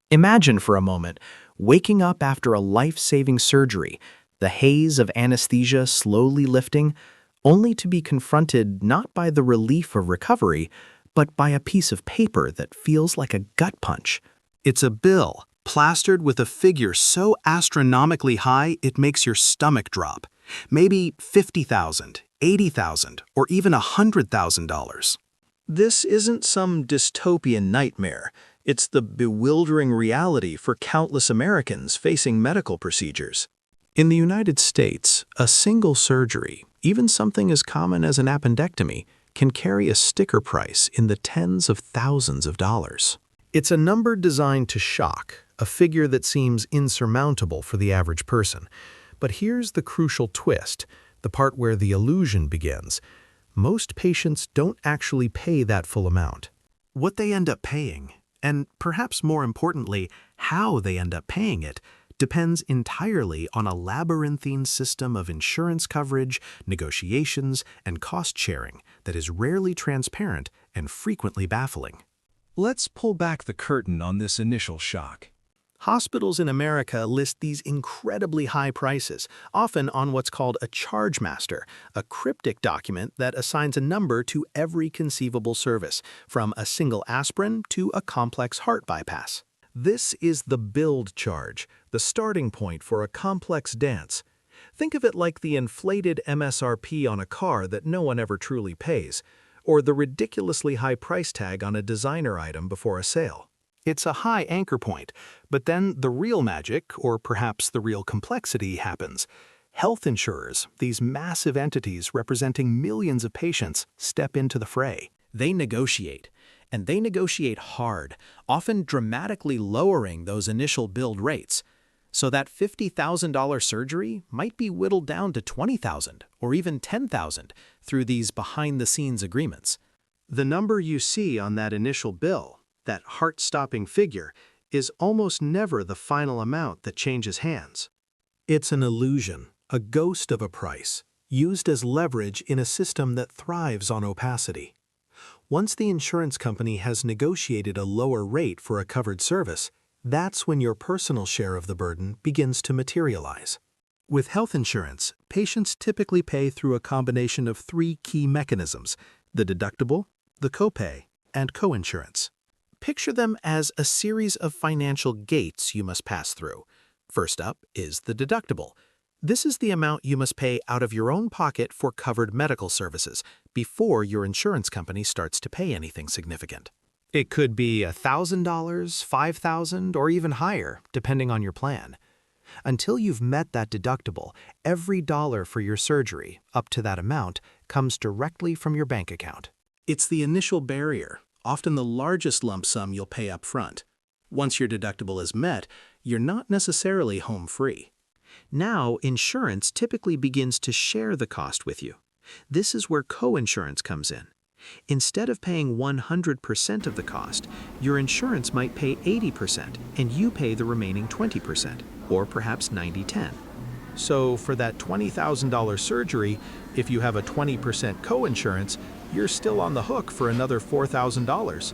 Imagine for a moment waking up after a life-saving surgery, the haze of anesthesia slowly lifting, only to be confronted not by the relief of recovery, but by a piece of paper that feels like a gut punch. It's a bill, plastered with a figure so astronomically high it makes your stomach drop. Maybe $50,000, $80,000, or even $100,000. This isn't some dystopian nightmare. It's the bewildering reality for countless Americans facing medical procedures. In the United States, a single surgery, even something as common as an appendectomy, can carry a sticker price in the tens of thousands of dollars. It's a number designed to shock, a figure that seems insurmountable for the average person. But here's the crucial twist, the part where the illusion begins. Most patients don't actually pay that full amount. What they end up paying, and perhaps more importantly, how they end up paying it, depends entirely on a labyrinthine system of insurance coverage, negotiations, and cost sharing that is rarely transparent and frequently baffling. Let's pull back the curtain on this initial shock. Hospitals in America list these incredibly high prices, often on what's called a charge master, a cryptic document that assigns a number to every conceivable service, from a single aspirin to a complex heart bypass. This is the build charge, the starting point for a complex dance. Think of it like the inflated MSRP on a car that no one ever truly pays, or the ridiculously high price tag on a designer item before a sale. It's a high anchor point, but then the real magic, or perhaps the real complexity, happens. Health insurers, these massive entities representing millions of patients, step into the fray. They negotiate, and they negotiate hard, often dramatically lowering those initial build rates. So that $50,000 surgery might be whittled down to $20,000 or even $10,000 through these behind-the-scenes agreements. The number you see on that initial bill, that heart-stopping figure, is almost never the final amount that changes hands. It's an illusion, a ghost of a price, used as leverage in a system that thrives on opacity. Once the insurance company has negotiated a lower rate for a covered service, that's when your personal share of the burden begins to materialize. With health insurance, patients typically pay through a combination of three key mechanisms: the deductible, the copay, and coinsurance. Picture them as a series of financial gates you must pass through. First up is the deductible. This is the amount you must pay out of your own pocket for covered medical services before your insurance company starts to pay anything significant. It could be $1,000, $5,000, or even higher, depending on your plan. Until you've met that deductible, every dollar for your surgery, up to that amount, comes directly from your bank account. It's the initial barrier, often the largest lump sum you'll pay up front. Once your deductible is met, you're not necessarily home free. Now, insurance typically begins to share the cost with you. This is where coinsurance comes in. Instead of paying 100% of the cost, your insurance might pay 80% and you pay the remaining 20%, or perhaps 90-10. So for that $20,000 surgery, if you have a 20% coinsurance, you're still on the hook for another $4,000.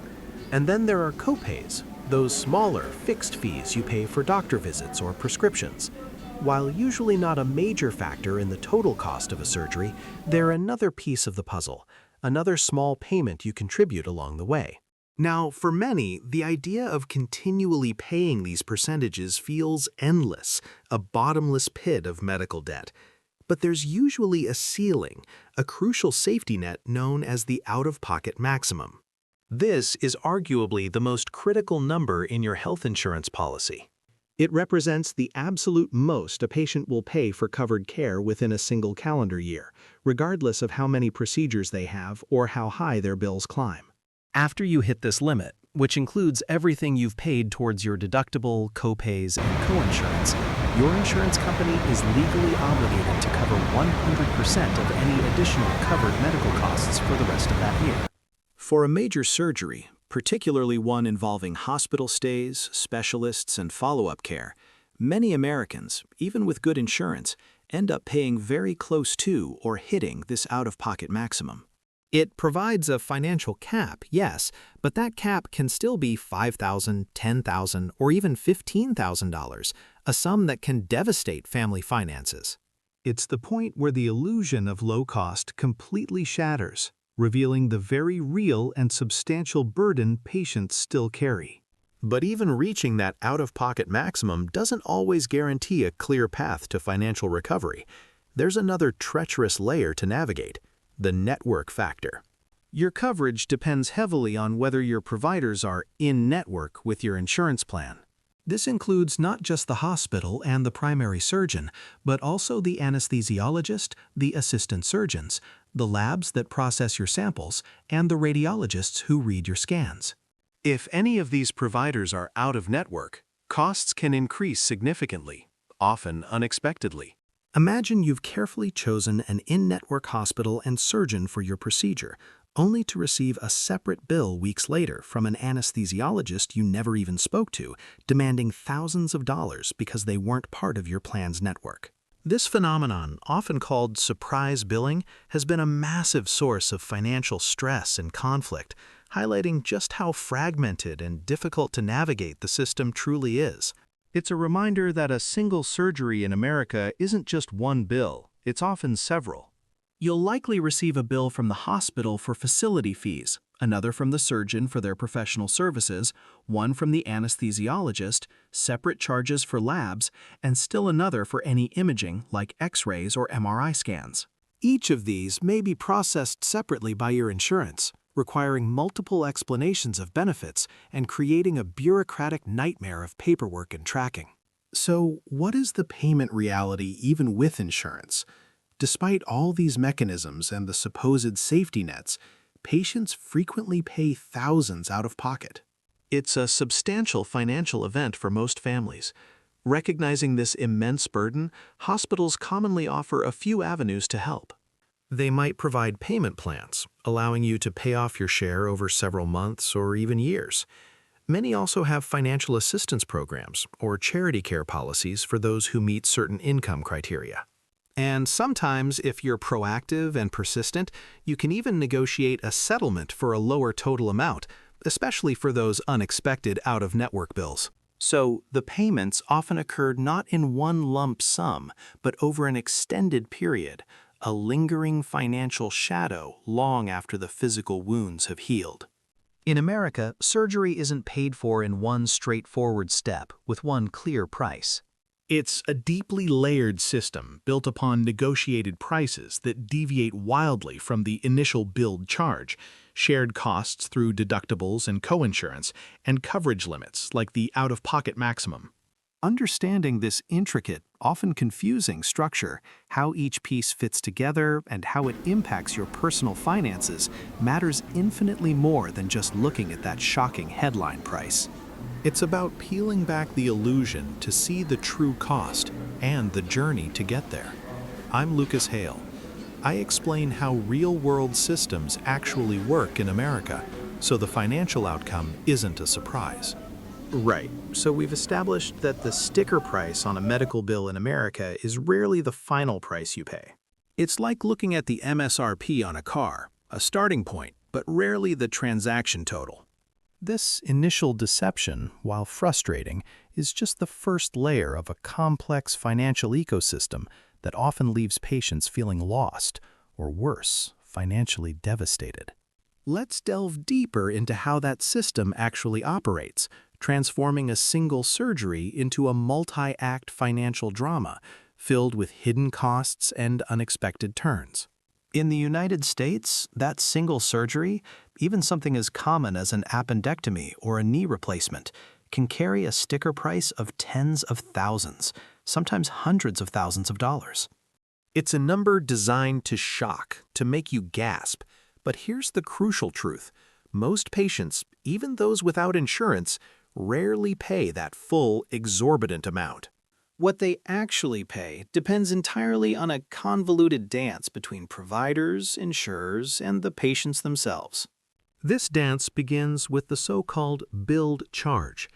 And then there are copays, those smaller, fixed fees you pay for doctor visits or prescriptions. While usually not a major factor in the total cost of a surgery, they're another piece of the puzzle, another small payment you contribute along the way. Now, for many, the idea of continually paying these percentages feels endless, a bottomless pit of medical debt. But there's usually a ceiling, a crucial safety net known as the out-of-pocket maximum. This is arguably the most critical number in your health insurance policy. It represents the absolute most a patient will pay for covered care within a single calendar year, regardless of how many procedures they have or how high their bills climb. After you hit this limit, which includes everything you've paid towards your deductible, copays, and coinsurance, your insurance company is legally obligated to cover 100% of any additional covered medical costs for the rest of that year. For a major surgery, particularly one involving hospital stays, specialists, and follow-up care, many Americans, even with good insurance, end up paying very close to or hitting this out-of-pocket maximum. It provides a financial cap, yes, but that cap can still be $5,000, $10,000, or even $15,000, a sum that can devastate family finances. It's the point where the illusion of low cost completely shatters, revealing the very real and substantial burden patients still carry. But even reaching that out-of-pocket maximum doesn't always guarantee a clear path to financial recovery. There's another treacherous layer to navigate: the network factor. Your coverage depends heavily on whether your providers are in-network with your insurance plan. This includes not just the hospital and the primary surgeon, but also the anesthesiologist, the assistant surgeons, the labs that process your samples, and the radiologists who read your scans. If any of these providers are out of network, costs can increase significantly, often unexpectedly. Imagine you've carefully chosen an in-network hospital and surgeon for your procedure, only to receive a separate bill weeks later from an anesthesiologist you never even spoke to, demanding thousands of dollars because they weren't part of your plan's network. This phenomenon, often called surprise billing, has been a massive source of financial stress and conflict, highlighting just how fragmented and difficult to navigate the system truly is. It's a reminder that a single surgery in America isn't just one bill, it's often several. You'll likely receive a bill from the hospital for facility fees, another from the surgeon for their professional services, one from the anesthesiologist, separate charges for labs, and still another for any imaging like X-rays or MRI scans. Each of these may be processed separately by your insurance, requiring multiple explanations of benefits and creating a bureaucratic nightmare of paperwork and tracking. So, what is the payment reality even with insurance? Despite all these mechanisms and the supposed safety nets, patients frequently pay thousands out of pocket. It's a substantial financial event for most families. Recognizing this immense burden, hospitals commonly offer a few avenues to help. They might provide payment plans, allowing you to pay off your share over several months or even years. Many also have financial assistance programs or charity care policies for those who meet certain income criteria. And sometimes, if you're proactive and persistent, you can even negotiate a settlement for a lower total amount, especially for those unexpected out-of-network bills. So, the payments often occur not in one lump sum, but over an extended period, a lingering financial shadow long after the physical wounds have healed. In America, surgery isn't paid for in one straightforward step with one clear price. It's a deeply layered system built upon negotiated prices that deviate wildly from the initial billed charge, shared costs through deductibles and coinsurance, and coverage limits like the out-of-pocket maximum. Understanding this intricate, often confusing structure, how each piece fits together, and how it impacts your personal finances matters infinitely more than just looking at that shocking headline price. It's about peeling back the illusion to see the true cost and the journey to get there. I'm Lucas Hale. I explain how real-world systems actually work in America, so the financial outcome isn't a surprise. Right. So we've established that the sticker price on a medical bill in America is rarely the final price you pay. It's like looking at the MSRP on a car, a starting point, but rarely the transaction total. This initial deception, while frustrating, is just the first layer of a complex financial ecosystem that often leaves patients feeling lost, or worse, financially devastated. Let's delve deeper into how that system actually operates, transforming a single surgery into a multi-act financial drama filled with hidden costs and unexpected turns. In the United States, that single surgery, even something as common as an appendectomy or a knee replacement, can carry a sticker price of tens of thousands, sometimes hundreds of thousands of dollars. It's a number designed to shock, to make you gasp. But here's the crucial truth. Most patients, even those without insurance, rarely pay that full, exorbitant amount. What they actually pay depends entirely on a convoluted dance between providers, insurers, and the patients themselves. This dance begins with the so-called billed charge.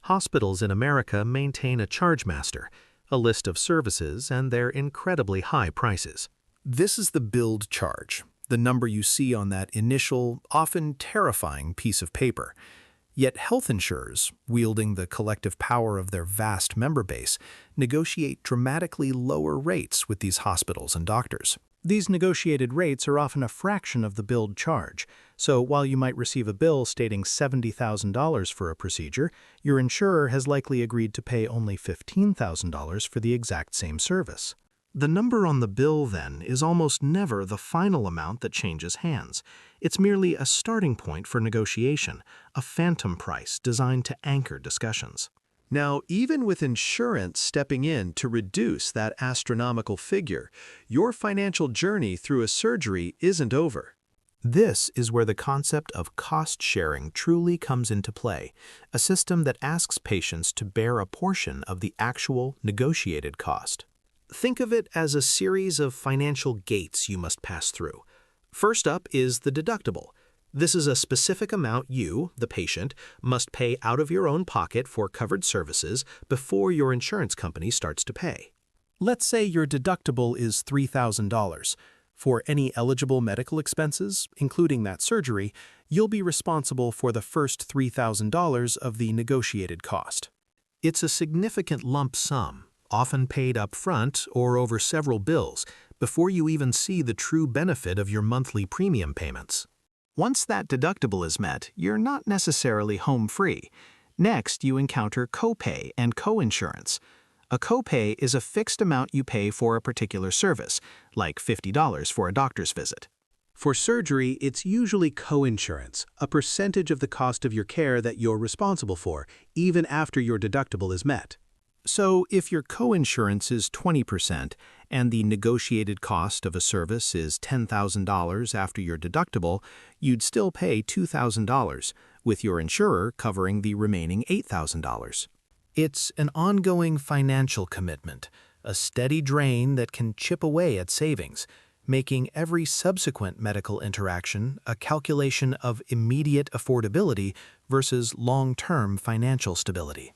Hospitals in America maintain a charge master, a list of services and their incredibly high prices. This is the billed charge, the number you see on that initial, often terrifying piece of paper. Yet health insurers, wielding the collective power of their vast member base, negotiate dramatically lower rates with these hospitals and doctors. These negotiated rates are often a fraction of the billed charge, so while you might receive a bill stating $70,000 for a procedure, your insurer has likely agreed to pay only $15,000 for the exact same service. The number on the bill, then, is almost never the final amount that changes hands. It's merely a starting point for negotiation, a phantom price designed to anchor discussions. Now, even with insurance stepping in to reduce that astronomical figure, your financial journey through a surgery isn't over. This is where the concept of cost sharing truly comes into play, a system that asks patients to bear a portion of the actual negotiated cost. Think of it as a series of financial gates you must pass through. First up is the deductible. This is a specific amount you, the patient, must pay out of your own pocket for covered services before your insurance company starts to pay. Let's say your deductible is $3,000. For any eligible medical expenses, including that surgery, you'll be responsible for the first $3,000 of the negotiated cost. It's a significant lump sum, often paid up front or over several bills, before you even see the true benefit of your monthly premium payments. Once that deductible is met, you're not necessarily home free. Next, you encounter copay and coinsurance. A copay is a fixed amount you pay for a particular service, like $50 for a doctor's visit. For surgery, it's usually coinsurance, a percentage of the cost of your care that you're responsible for, even after your deductible is met. So, if your coinsurance is 20% and the negotiated cost of a service is $10,000 after your deductible, you'd still pay $2,000, with your insurer covering the remaining $8,000. It's an ongoing financial commitment, a steady drain that can chip away at savings, making every subsequent medical interaction a calculation of immediate affordability versus long-term financial stability.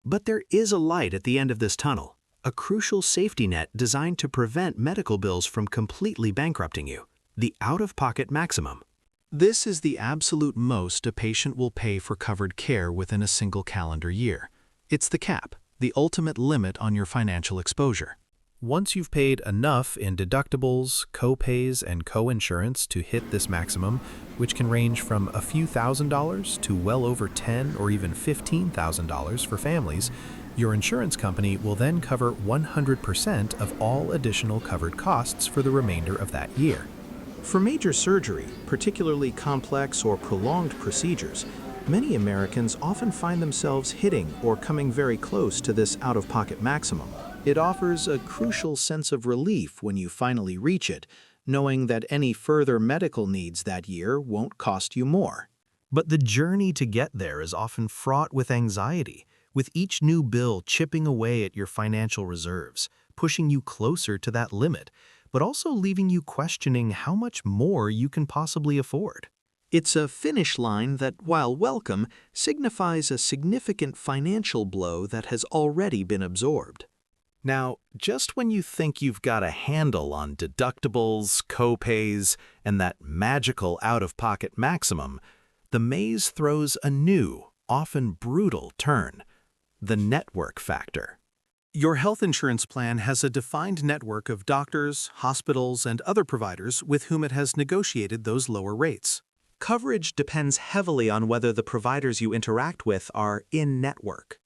But there is a light at the end of this tunnel, a crucial safety net designed to prevent medical bills from completely bankrupting you, the out-of-pocket maximum. This is the absolute most a patient will pay for covered care within a single calendar year. It's the cap, the ultimate limit on your financial exposure. Once you've paid enough in deductibles, copays, and coinsurance to hit this maximum, which can range from a few $1,000s to well over $10,000 or even $15,000 for families, your insurance company will then cover 100% of all additional covered costs for the remainder of that year. For major surgery, particularly complex or prolonged procedures, many Americans often find themselves hitting or coming very close to this out-of-pocket maximum. It offers a crucial sense of relief when you finally reach it, knowing that any further medical needs that year won't cost you more. But the journey to get there is often fraught with anxiety, with each new bill chipping away at your financial reserves, pushing you closer to that limit, but also leaving you questioning how much more you can possibly afford. It's a finish line that, while welcome, signifies a significant financial blow that has already been absorbed. Now, just when you think you've got a handle on deductibles, copays, and that magical out-of-pocket maximum, the maze throws a new, often brutal turn: the network factor. Your health insurance plan has a defined network of doctors, hospitals, and other providers with whom it has negotiated those lower rates. Coverage depends heavily on whether the providers you interact with are in-network.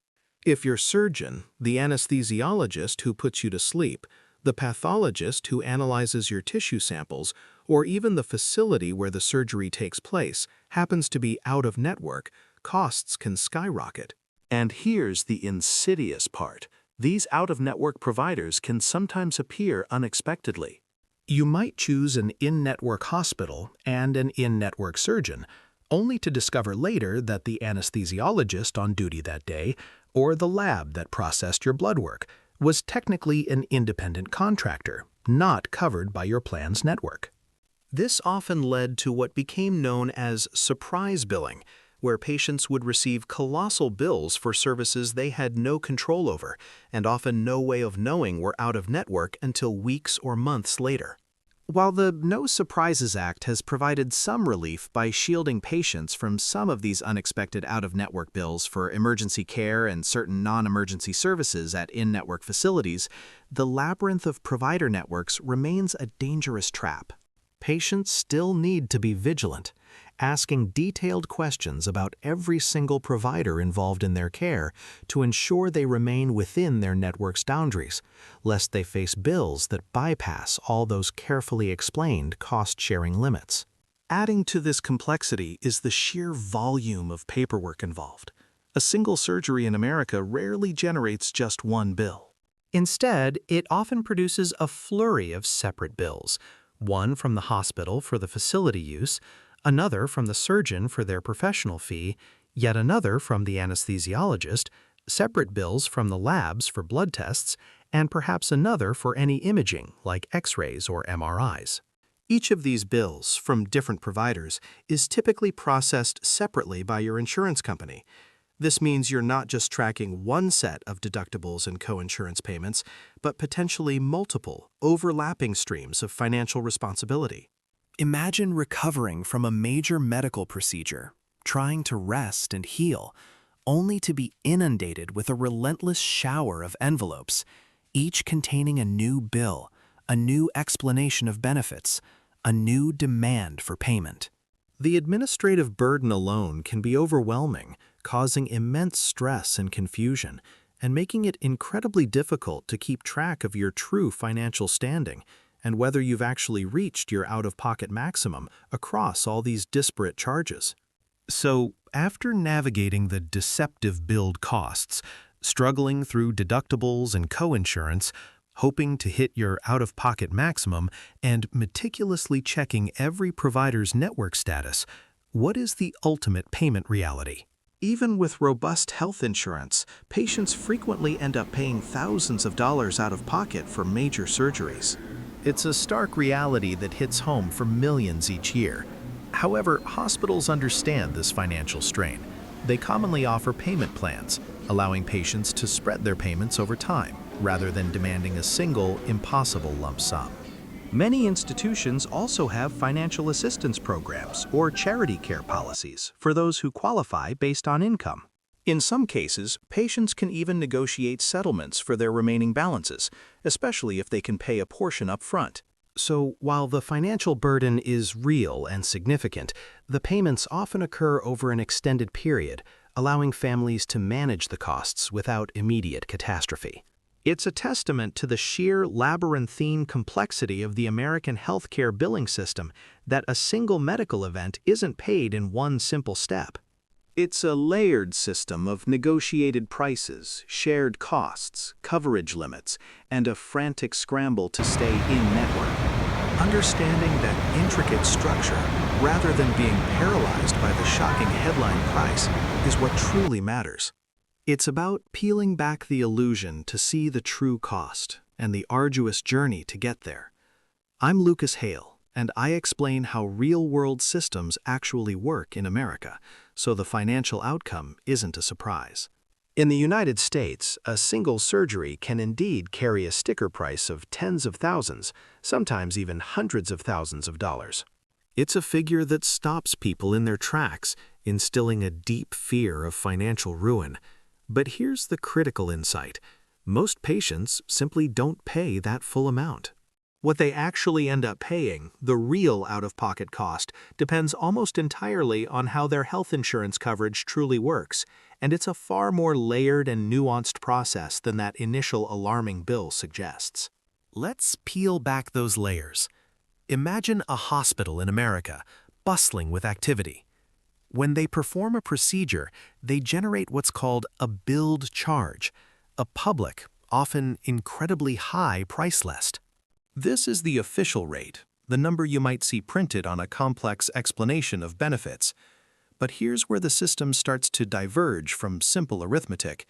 If your surgeon, the anesthesiologist who puts you to sleep, the pathologist who analyzes your tissue samples, or even the facility where the surgery takes place happens to be out of network, costs can skyrocket. And here's the insidious part: these out-of-network providers can sometimes appear unexpectedly. You might choose an in-network hospital and an in-network surgeon, only to discover later that the anesthesiologist on duty that day, or the lab that processed your blood work, was technically an independent contractor, not covered by your plan's network. This often led to what became known as surprise billing, where patients would receive colossal bills for services they had no control over, and often no way of knowing were out of network until weeks or months later. While the No Surprises Act has provided some relief by shielding patients from some of these unexpected out-of-network bills for emergency care and certain non-emergency services at in-network facilities, the labyrinth of provider networks remains a dangerous trap. Patients still need to be vigilant, asking detailed questions about every single provider involved in their care to ensure they remain within their network's boundaries, lest they face bills that bypass all those carefully explained cost-sharing limits. Adding to this complexity is the sheer volume of paperwork involved. A single surgery in America rarely generates just one bill. Instead, it often produces a flurry of separate bills, one from the hospital for the facility use, another from the surgeon for their professional fee, yet another from the anesthesiologist, separate bills from the labs for blood tests, and perhaps another for any imaging like X-rays or MRIs. Each of these bills, from different providers, is typically processed separately by your insurance company. This means you're not just tracking one set of deductibles and coinsurance payments, but potentially multiple, overlapping streams of financial responsibility. Imagine recovering from a major medical procedure, trying to rest and heal, only to be inundated with a relentless shower of envelopes, each containing a new bill, a new explanation of benefits, a new demand for payment. The administrative burden alone can be overwhelming, causing immense stress and confusion, and making it incredibly difficult to keep track of your true financial standing and whether you've actually reached your out-of-pocket maximum across all these disparate charges. So, after navigating the deceptive billed costs, struggling through deductibles and coinsurance, hoping to hit your out-of-pocket maximum, and meticulously checking every provider's network status, what is the ultimate payment reality? Even with robust health insurance, patients frequently end up paying thousands of dollars out of pocket for major surgeries. It's a stark reality that hits home for millions each year. However, hospitals understand this financial strain. They commonly offer payment plans, allowing patients to spread their payments over time, rather than demanding a single, impossible lump sum. Many institutions also have financial assistance programs or charity care policies for those who qualify based on income. In some cases, patients can even negotiate settlements for their remaining balances, especially if they can pay a portion up front. So, while the financial burden is real and significant, the payments often occur over an extended period, allowing families to manage the costs without immediate catastrophe. It's a testament to the sheer labyrinthine complexity of the American healthcare billing system that a single medical event isn't paid in one simple step. It's a layered system of negotiated prices, shared costs, coverage limits, and a frantic scramble to stay in-network. Understanding that intricate structure, rather than being paralyzed by the shocking headline price, is what truly matters. It's about peeling back the illusion to see the true cost and the arduous journey to get there. I'm Lucas Hale, and I explain how real-world systems actually work in America, so the financial outcome isn't a surprise. In the United States, a single surgery can indeed carry a sticker price of tens of thousands, sometimes even hundreds of thousands of dollars. It's a figure that stops people in their tracks, instilling a deep fear of financial ruin. But here's the critical insight. Most patients simply don't pay that full amount. What they actually end up paying, the real out-of-pocket cost, depends almost entirely on how their health insurance coverage truly works, and it's a far more layered and nuanced process than that initial alarming bill suggests. Let's peel back those layers. Imagine a hospital in America, bustling with activity. When they perform a procedure, they generate what's called a billed charge, a public, often incredibly high price list. This is the official rate, the number you might see printed on a complex explanation of benefits. But here's where the system starts to diverge from simple arithmetic.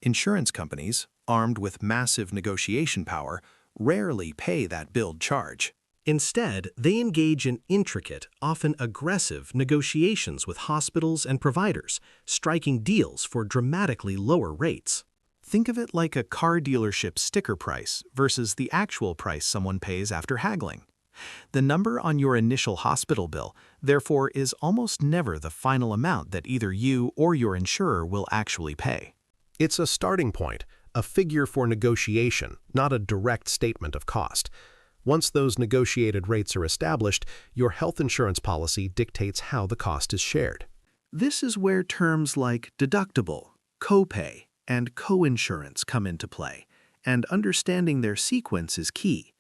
Insurance companies, armed with massive negotiation power, rarely pay that billed charge. Instead, they engage in intricate, often aggressive negotiations with hospitals and providers, striking deals for dramatically lower rates. Think of it like a car dealership sticker price versus the actual price someone pays after haggling. The number on your initial hospital bill, therefore, is almost never the final amount that either you or your insurer will actually pay. It's a starting point, a figure for negotiation, not a direct statement of cost. Once those negotiated rates are established, your health insurance policy dictates how the cost is shared. This is where terms like deductible, copay, and coinsurance come into play, and understanding their sequence is key.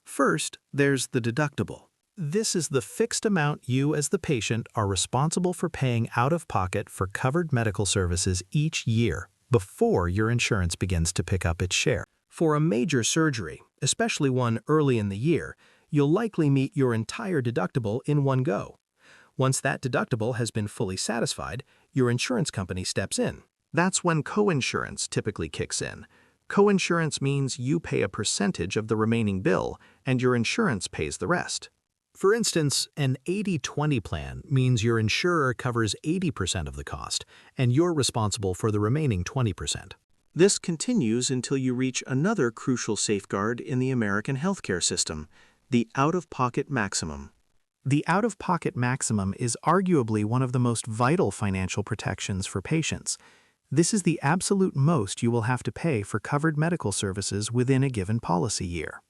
First, there's the deductible. This is the fixed amount you as the patient are responsible for paying out of pocket for covered medical services each year before your insurance begins to pick up its share. For a major surgery, especially one early in the year, you'll likely meet your entire deductible in one go. Once that deductible has been fully satisfied, your insurance company steps in. That's when coinsurance typically kicks in. Coinsurance means you pay a percentage of the remaining bill, and your insurance pays the rest. For instance, an 80-20 plan means your insurer covers 80% of the cost, and you're responsible for the remaining 20%. This continues until you reach another crucial safeguard in the American healthcare system, the out-of-pocket maximum. The out-of-pocket maximum is arguably one of the most vital financial protections for patients. This is the absolute most you will have to pay for covered medical services within a given policy year.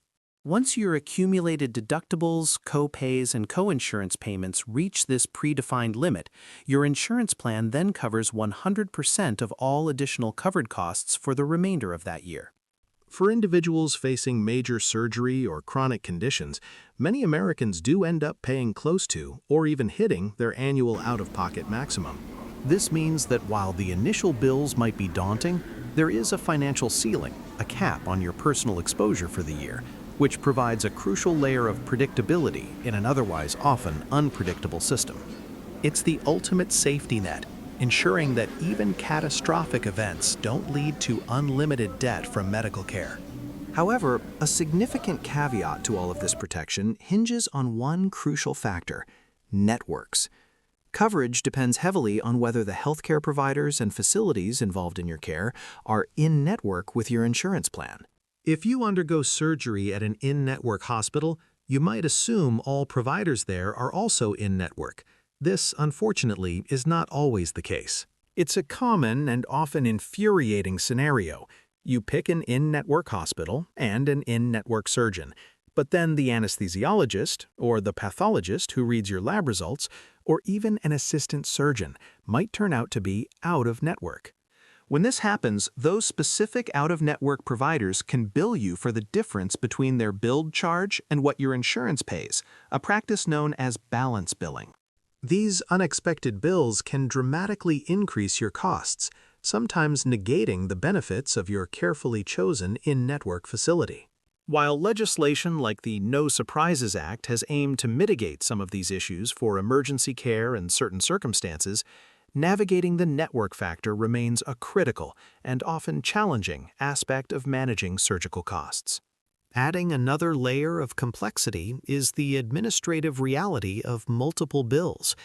Once your accumulated deductibles, co-pays, and coinsurance payments reach this predefined limit, your insurance plan then covers 100% of all additional covered costs for the remainder of that year. For individuals facing major surgery or chronic conditions, many Americans do end up paying close to or even hitting their annual out-of-pocket maximum. This means that while the initial bills might be daunting, there is a financial ceiling, a cap on your personal exposure for the year, which provides a crucial layer of predictability in an otherwise often unpredictable system. It's the ultimate safety net, ensuring that even catastrophic events don't lead to unlimited debt from medical care. However, a significant caveat to all of this protection hinges on one crucial factor: networks. Coverage depends heavily on whether the healthcare providers and facilities involved in your care are in-network with your insurance plan. If you undergo surgery at an in-network hospital, you might assume all providers there are also in-network. This, unfortunately, is not always the case. It's a common and often infuriating scenario. You pick an in-network hospital and an in-network surgeon, but then the anesthesiologist or the pathologist who reads your lab results, or even an assistant surgeon, might turn out to be out-of-network. When this happens, those specific out-of-network providers can bill you for the difference between their billed charge and what your insurance pays, a practice known as balance billing. These unexpected bills can dramatically increase your costs, sometimes negating the benefits of your carefully chosen in-network facility. While legislation like the No Surprises Act has aimed to mitigate some of these issues for emergency care and certain circumstances, navigating the network factor remains a critical and often challenging aspect of managing surgical costs. Adding another layer of complexity is the administrative reality of multiple bills.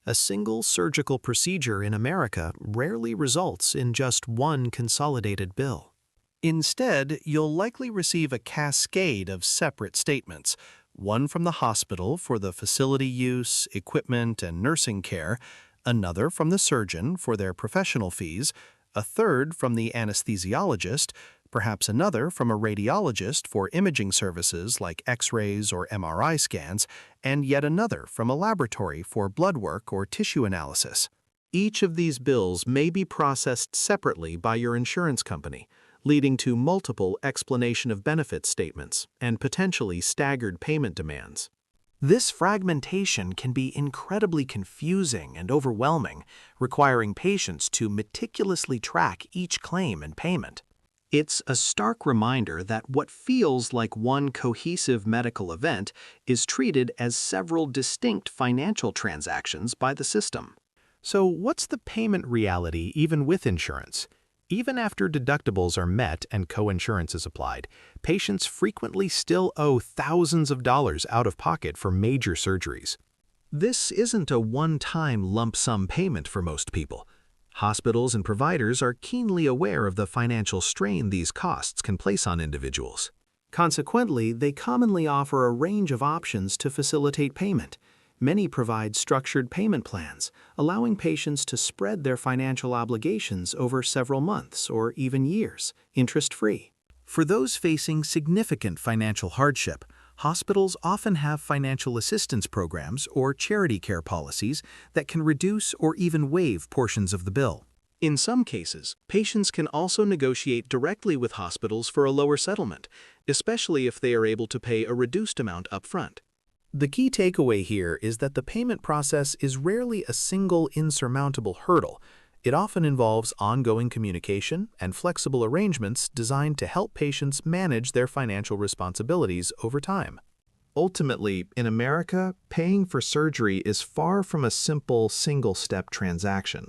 A single surgical procedure in America rarely results in just one consolidated bill. Instead, you'll likely receive a cascade of separate statements, one from the hospital for the facility use, equipment, and nursing care, another from the surgeon for their professional fees, a third from the anesthesiologist, perhaps another from a radiologist for imaging services like X-rays or MRI scans, and yet another from a laboratory for blood work or tissue analysis. Each of these bills may be processed separately by your insurance company, leading to multiple explanation of benefits statements and potentially staggered payment demands. This fragmentation can be incredibly confusing and overwhelming, requiring patients to meticulously track each claim and payment. It's a stark reminder that what feels like one cohesive medical event is treated as several distinct financial transactions by the system. So what's the payment reality even with insurance? Even after deductibles are met and coinsurance is applied, patients frequently still owe thousands of dollars out of pocket for major surgeries. This isn't a one-time lump sum payment for most people. Hospitals and providers are keenly aware of the financial strain these costs can place on individuals. Consequently, they commonly offer a range of options to facilitate payment. Many provide structured payment plans, allowing patients to spread their financial obligations over several months or even years, interest-free. For those facing significant financial hardship, hospitals often have financial assistance programs or charity care policies that can reduce or even waive portions of the bill. In some cases, patients can also negotiate directly with hospitals for a lower settlement, especially if they are able to pay a reduced amount upfront. The key takeaway here is that the payment process is rarely a single insurmountable hurdle. It often involves ongoing communication and flexible arrangements designed to help patients manage their financial responsibilities over time. Ultimately, in America, paying for surgery is far from a simple single-step transaction.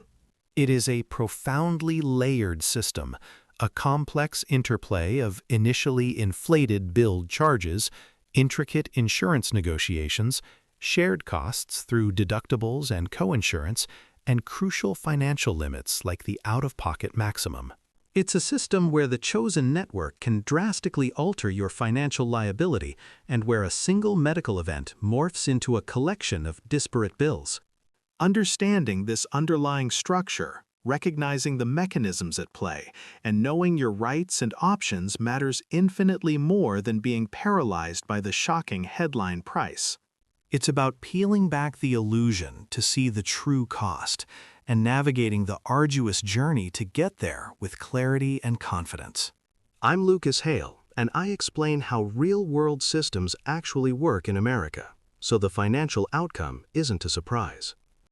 It is a profoundly layered system, a complex interplay of initially inflated billed charges, intricate insurance negotiations, shared costs through deductibles and coinsurance, and crucial financial limits like the out-of-pocket maximum. It's a system where the chosen network can drastically alter your financial liability and where a single medical event morphs into a collection of disparate bills. Understanding this underlying structure, recognizing the mechanisms at play, and knowing your rights and options matters infinitely more than being paralyzed by the shocking headline price. It's about peeling back the illusion to see the true cost and navigating the arduous journey to get there with clarity and confidence. I'm Lucas Hale, and I explain how real-world systems actually work in America, so the financial outcome isn't a surprise.